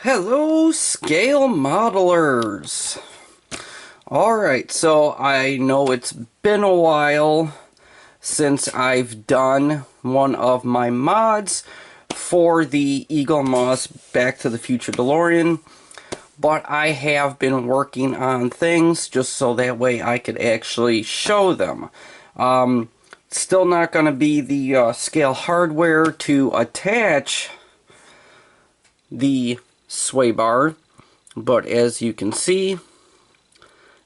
Hello, scale modelers. Alright, so I know it's been a while since I've done one of my mods for the Eaglemoss Back to the Future Delorean, but I have been working on things just so that way I could actually show them. Still not going to be the scale hardware to attach the sway bar, but as you can see,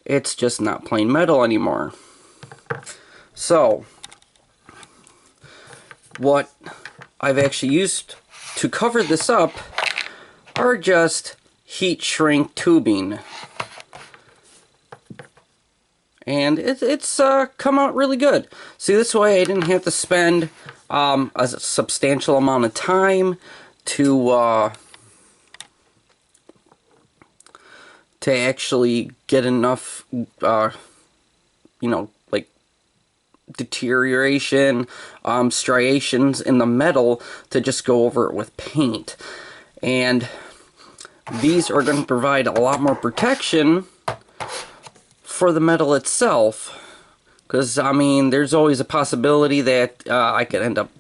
it's just not plain metal anymore. So what I've actually used to cover this up are just heat shrink tubing, and it's come out really good. See, this way I didn't have to spend a substantial amount of time to actually get enough, like deterioration, striations in the metal to just go over it with paint. And these are going to provide a lot more protection for the metal itself. Because, I mean, there's always a possibility that I could end up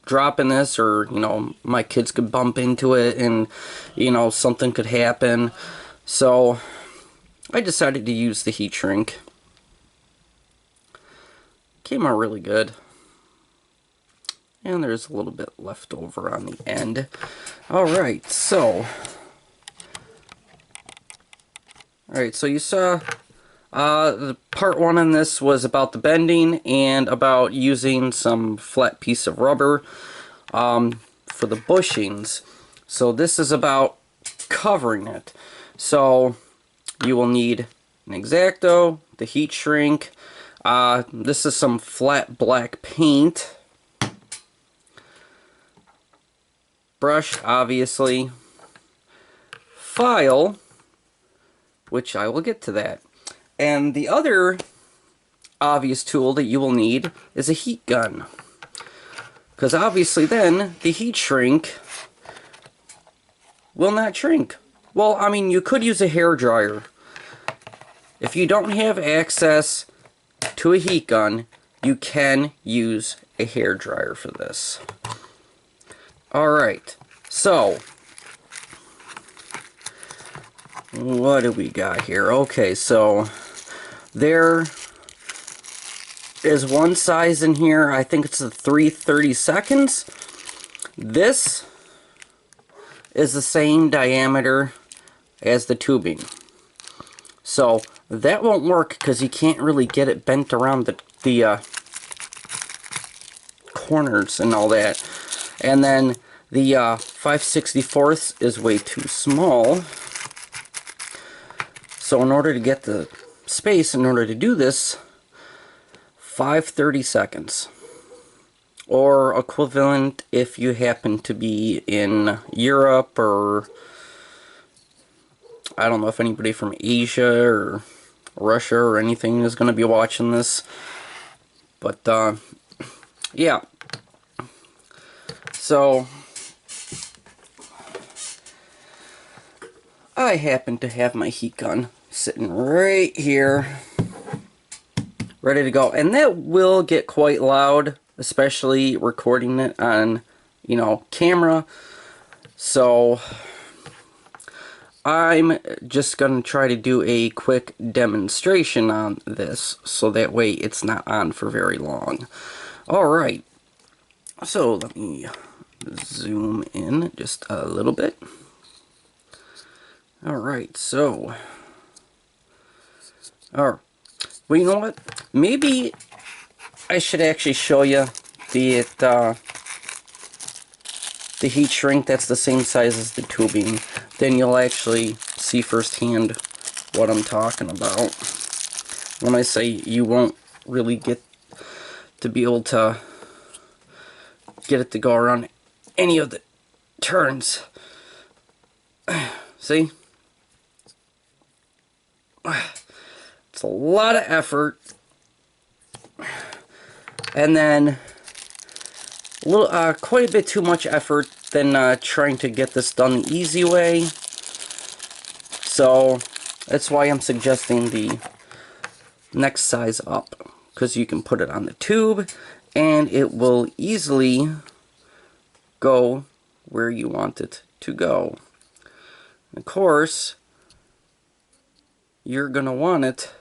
dropping this, or, my kids could bump into it and, something could happen. So I decided to use the heat shrink. Came out really good. And there's a little bit left over on the end. Alright, so you saw the part one in this was about the bending and about using some flat piece of rubber for the bushings. So this is about covering it. So you will need an X-Acto, the heat shrink, this is some flat black paint, brush obviously, file, which I will get to that, and the other obvious tool that you will need is a heat gun, because obviously then the heat shrink will not shrink. Well, I mean, you could use a hair dryer. If you don't have access to a heat gun, you can use a hair dryer for this. Alright, so what do we got here? Okay, so there is one size in here. I think it's the 3/32. This is the same diameter as the tubing. So that won't work because you can't really get it bent around the corners and all that. And then the 5/64 is way too small. So in order to get the space, in order to do this, 5/32. Or equivalent if you happen to be in Europe, or I don't know if anybody from Asia or Russia or anything is going to be watching this. But, yeah. So, I happen to have my heat gun sitting right here, ready to go. And that will get quite loud, especially recording it on, camera. So I'm just going to try to do a quick demonstration on this, so that way it's not on for very long. Alright, so let me zoom in just a little bit. Alright, so well, you know what? Maybe I should actually show you the heat shrink that's the same size as the tubing. Then you'll actually see firsthand what I'm talking about when I say you won't really get to be able to get it to go around any of the turns. See? It's a lot of effort. And then quite a bit too much effort than trying to get this done the easy way. So that's why I'm suggesting the next size up, because you can put it on the tube and it will easily go where you want it to go. Of course, you're going to want it,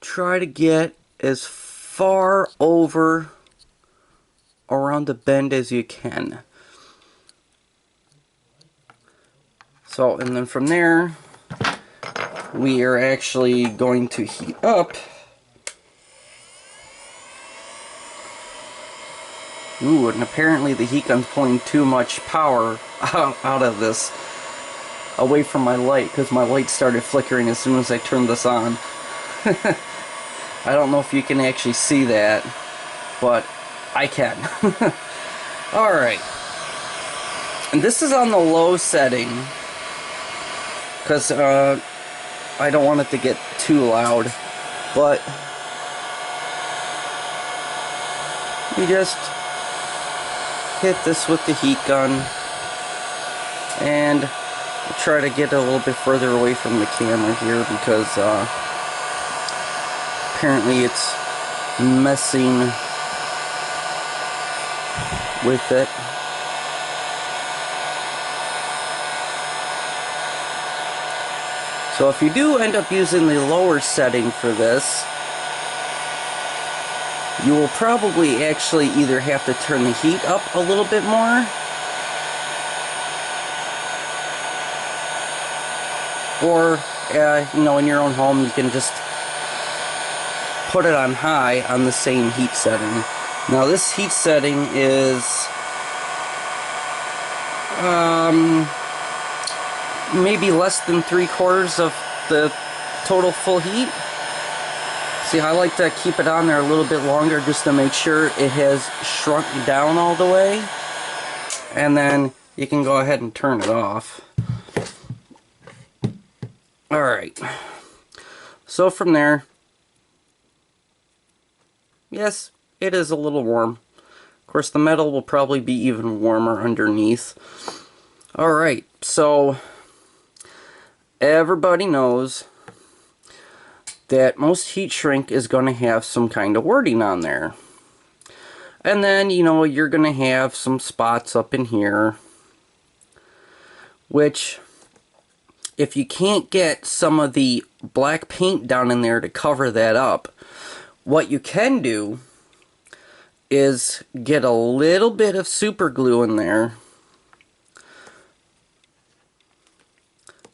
try to get as far over around the bend as you can. So, and then from there, we are actually going to heat up. Ooh, and apparently the heat gun's pulling too much power out of this, away from my light, because my light started flickering as soon as I turned this on. I don't know if you can actually see that, but I can. Alright. And this is on the low setting, because I don't want it to get too loud, but you just hit this with the heat gun and try to get a little bit further away from the camera here, because apparently it's messing with it. So if you do end up using the lower setting for this, you will probably actually either have to turn the heat up a little bit more, or you know, in your own home you can just put it on high on the same heat setting. Now this heat setting is maybe less than 3/4 of the total full heat. See, I like to keep it on there a little bit longer just to make sure it has shrunk down all the way. And then you can go ahead and turn it off. Alright. So from there, yes, it is a little warm. Of course, the metal will probably be even warmer underneath. Alright, so everybody knows that most heat shrink is going to have some kind of wording on there. And then, you know, you're going to have some spots up in here, which, if you can't get some of the black paint down in there to cover that up, what you can do is get a little bit of super glue in there,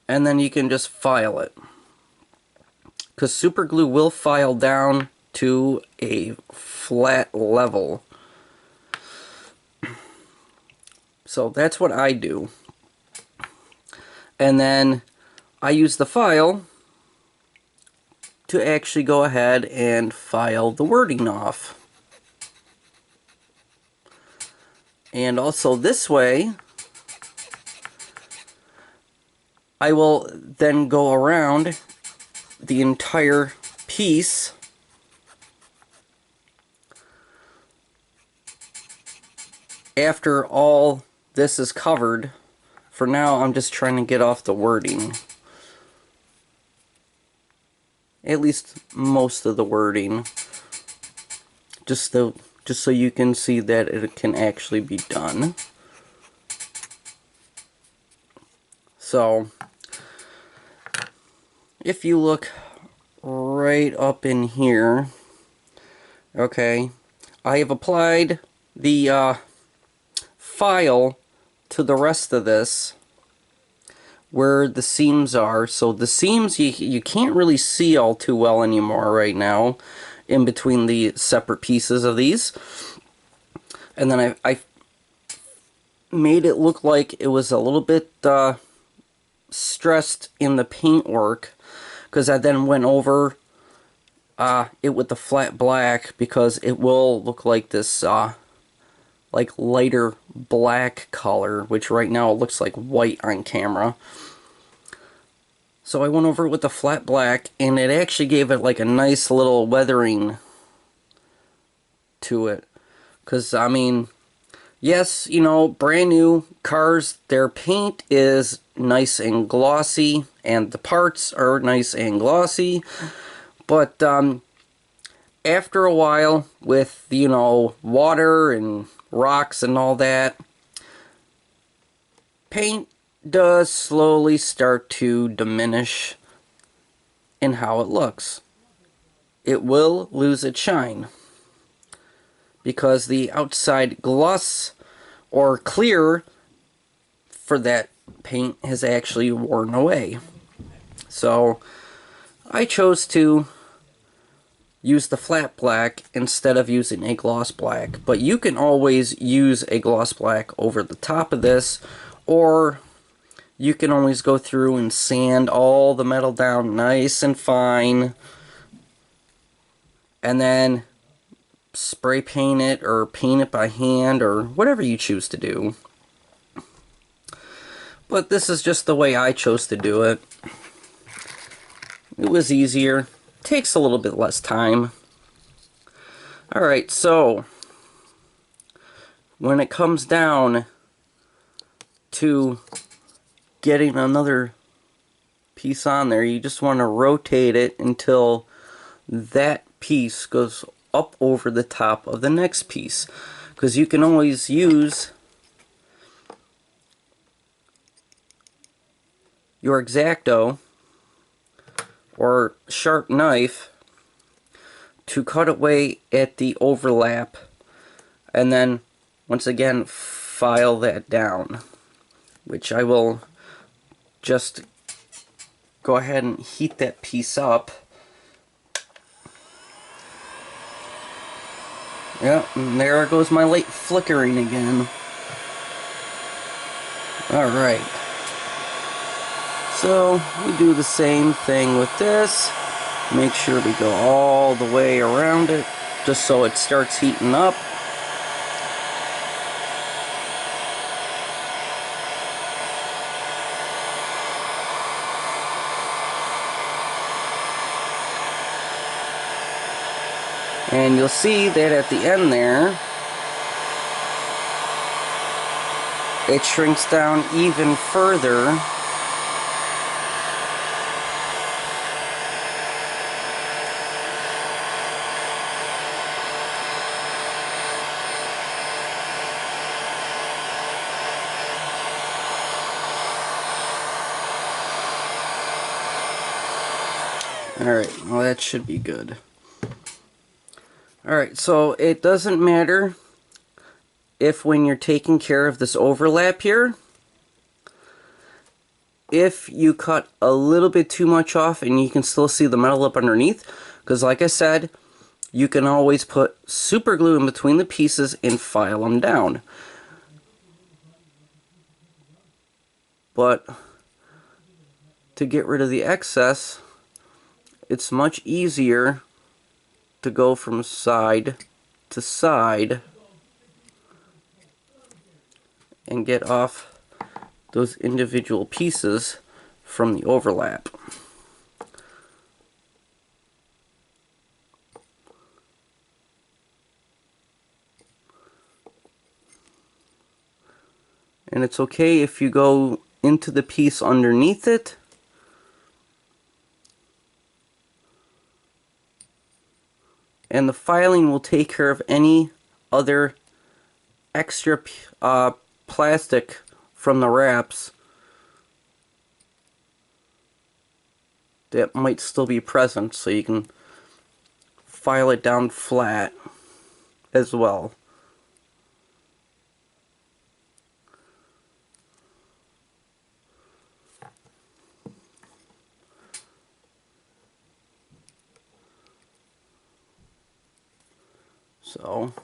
and then you can just file it, because super glue will file down to a flat level. So that's what I do. And then I use the file to actually go ahead and file the wording off. And also this way, I will then go around the entire piece after all this is covered. For now, I'm just trying to get off the wording. At least most of the wording. Just so you can see that it can actually be done. So, if you look right up in here, okay, I have applied the file to the rest of this where the seams are. So the seams you can't really see all too well anymore right now in between the separate pieces of these. And then I made it look like it was a little bit stressed in the paint work, because I then went over it with the flat black, because it will look like this like lighter black color, which right now it looks like white on camera. So I went over it with the flat black, and it actually gave it like a nice little weathering to it. Because, I mean, yes, you know, brand new cars, their paint is nice and glossy, and the parts are nice and glossy. But after a while, with, you know, water and rocks and all that, paint does slowly start to diminish in how it looks. It will lose its shine because the outside gloss or clear for that paint has actually worn away. So I chose to use the flat black instead of using a gloss black, but you can always use a gloss black over the top of this, or you can always go through and sand all the metal down nice and fine and then spray paint it or paint it by hand or whatever you choose to do. But this is just the way I chose to do it. It was easier. Takes a little bit less time. Alright, so when it comes down to getting another piece on there, you just want to rotate it until that piece goes up over the top of the next piece, because you can always use your X-Acto or sharp knife to cut away at the overlap, and then once again file that down, which I will just go ahead and heat that piece up. Yep, and there goes my light flickering again. Alright. So, we do the same thing with this. Make sure we go all the way around it, just so it starts heating up. And you'll see that at the end there, it shrinks down even further. Alright, well that should be good. Alright, so it doesn't matter if when you're taking care of this overlap here, if you cut a little bit too much off and you can still see the metal up underneath, because like I said, you can always put super glue in between the pieces and file them down. But to get rid of the excess, it's much easier to go from side to side and get off those individual pieces from the overlap. And it's okay if you go into the piece underneath it. And the filing will take care of any other extra plastic from the wraps that might still be present, so you can file it down flat as well. So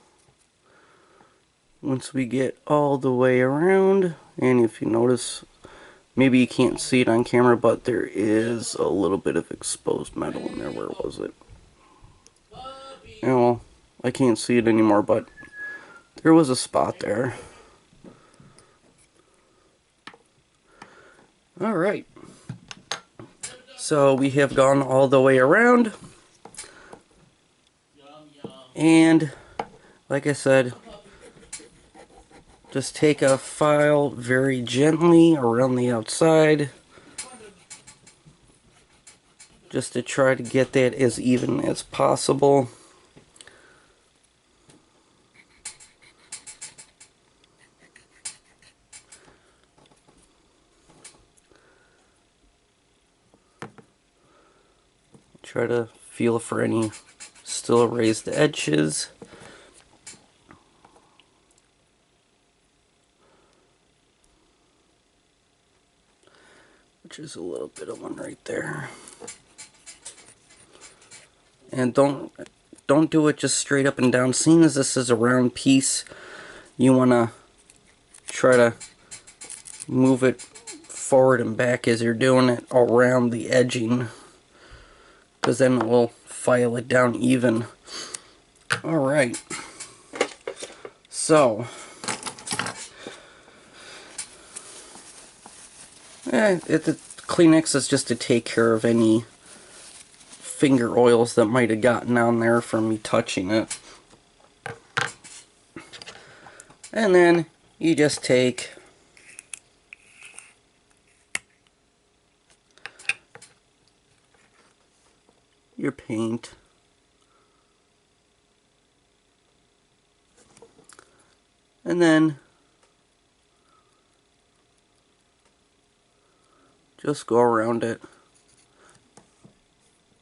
once we get all the way around, and if you notice, maybe you can't see it on camera, but there is a little bit of exposed metal in there. Where was it? Well, I can't see it anymore, but there was a spot there. Alright. So we have gone all the way around. And like I said, Just take a file very gently around the outside, just to try to get that as even as possible. Try to feel for any still raised edges. Which is a little bit of one right there. And don't do it just straight up and down. Seeing as this is a round piece, you want to try to move it forward and back as you're doing it around the edging, because then it will file it down even. Alright, so the Kleenex is just to take care of any finger oils that might have gotten on there from me touching it. And then you just take your paint and then just go around it.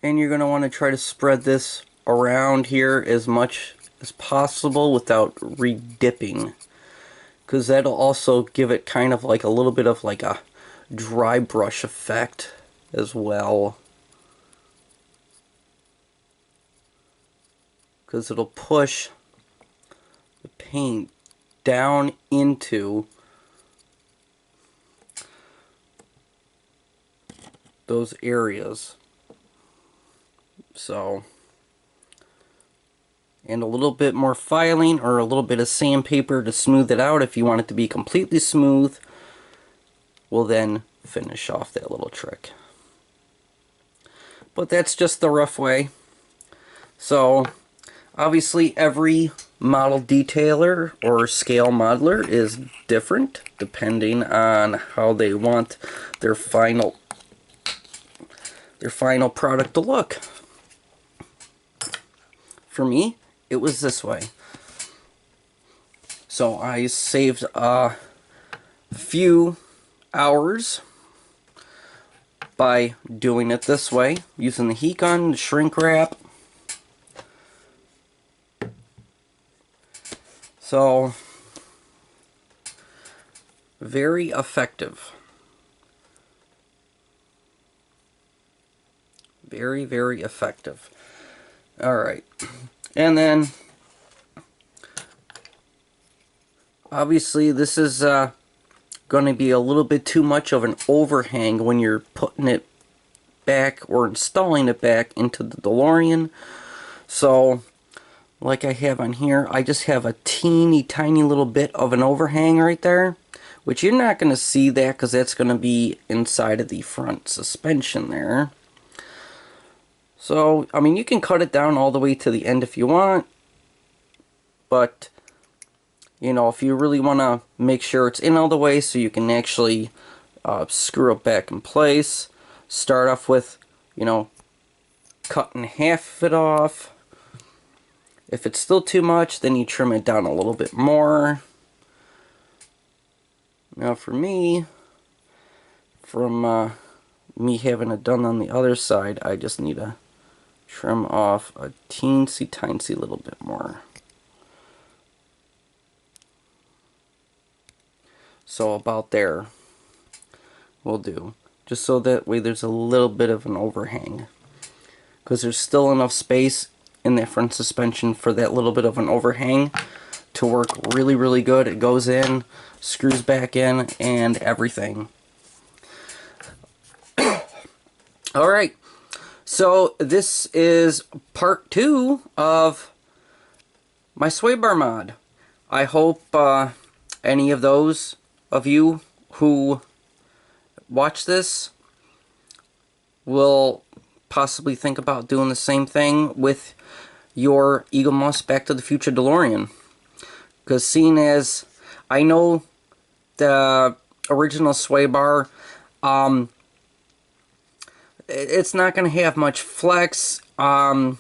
And you're going to want to try to spread this around here as much as possible without re-dipping, because that'll also give it kind of like a little bit of like a dry brush effect as well, because it'll push the paint down into those areas. So, and a little bit more filing or a little bit of sandpaper to smooth it out if you want it to be completely smooth will then finish off that little trick. But that's just the rough way. So obviously every model detailer or scale modeler is different depending on how they want their final product to look. For me, it was this way. So I saved a few hours by doing it this way, using the heat gun, the shrink wrap. So, very effective. Very, very effective. Alright. And then, obviously this is going to be a little bit too much of an overhang when you're putting it back or installing it back into the DeLorean. So, like I have on here, I just have a teeny tiny little bit of an overhang right there, which you're not going to see that because that's going to be inside of the front suspension there. So, I mean, you can cut it down all the way to the end if you want, but, you know, if you really want to make sure it's in all the way so you can actually screw it back in place, start off with, you know, cutting half of it off. If it's still too much, then you trim it down a little bit more. Now for me, from me having it done on the other side, I just need to trim off a teensy little bit more. So about there will do. Just so that way there's a little bit of an overhang. Because there's still enough space in that front suspension for that little bit of an overhang to work really, really good. It goes in, screws back in, and everything. Alright, so this is part 2 of my sway bar mod. I hope any of those of you who watch this will possibly think about doing the same thing with your Eaglemoss Back to the Future DeLorean. Because seeing as I know the original sway bar, it's not going to have much flex, you know,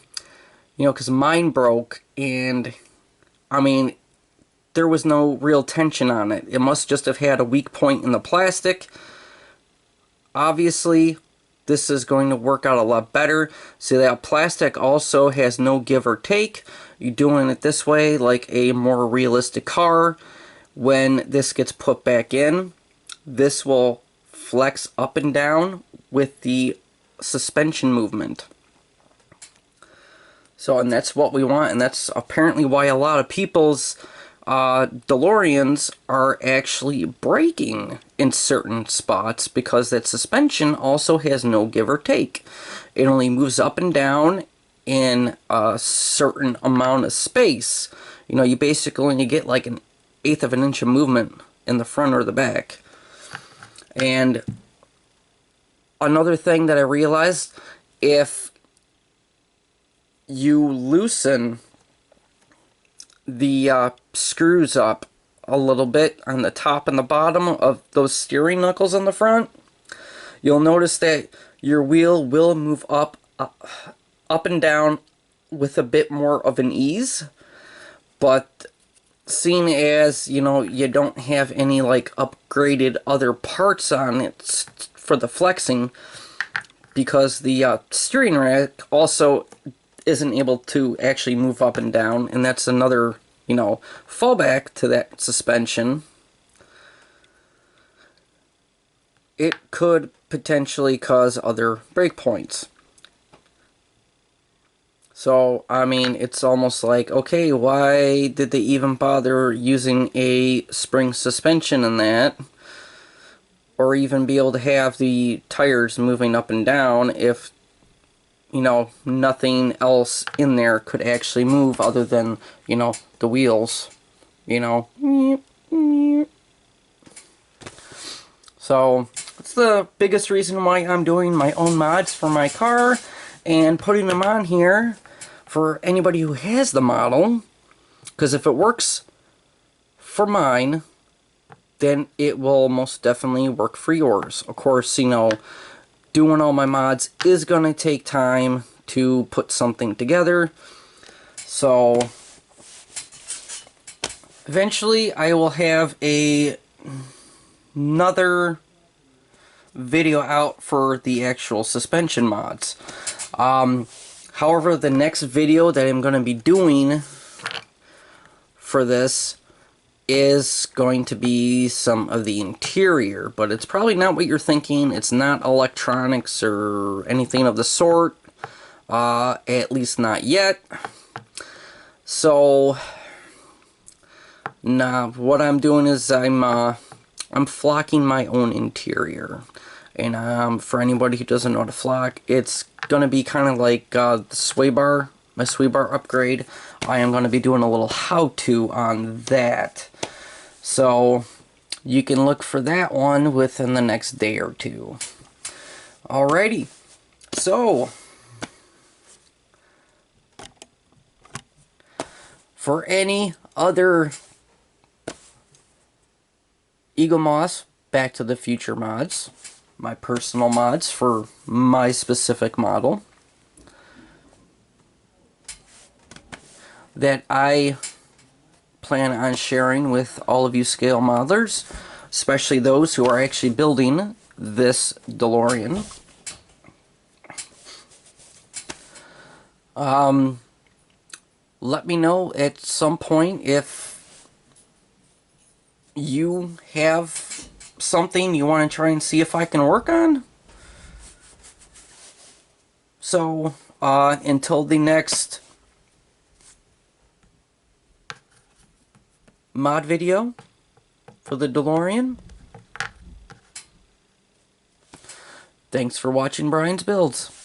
because mine broke, and I mean, there was no real tension on it. It must just have had a weak point in the plastic. Obviously, this is going to work out a lot better. See, that plastic also has no give or take. You're doing it this way, like a more realistic car. When this gets put back in, this will flex up and down with the suspension movement. So, and that's what we want, and that's apparently why a lot of people's DeLoreans are actually braking in certain spots, because that suspension also has no give or take. It only moves up and down in a certain amount of space. You know, you basically only get like an eighth of an inch of movement in the front or the back. And another thing that I realized, if you loosen the screws up a little bit on the top and the bottom of those steering knuckles on the front, you'll notice that your wheel will move up and down with a bit more of an ease. But seeing as, you know, you don't have any like upgraded other parts on it for the flexing, because the steering rack also isn't able to actually move up and down, and that's another, you know, fallback to that suspension. It could potentially cause other break points. So, I mean, it's almost like, okay, why did they even bother using a spring suspension in that? Or even be able to have the tires moving up and down if, you know, nothing else in there could actually move other than, you know, the wheels, you know. So, that's the biggest reason why I'm doing my own mods for my car and putting them on here for anybody who has the model. Because if it works for mine, then it will most definitely work for yours. Of course, you know, doing all my mods is going to take time to put something together. So, eventually I will have another video out for the actual suspension mods. However, the next video that I'm going to be doing for this is going to be some of the interior, but it's probably not what you're thinking. It's not electronics or anything of the sort, at least not yet. So, nah, what I'm doing is I'm flocking my own interior. And for anybody who doesn't know how to flock, it's going to be kind of like the sway bar, my sway bar upgrade. I am going to be doing a little how-to on that. So, you can look for that one within the next day or two. Alrighty. So, for any other Eaglemoss Back to the Future mods, my personal mods for my specific model that I plan on sharing with all of you scale modelers, especially those who are actually building this DeLorean. Let me know at some point if you have something you want to try and see if I can work on. So, until the next mod video for the DeLorean, thanks for watching Brian's Builds.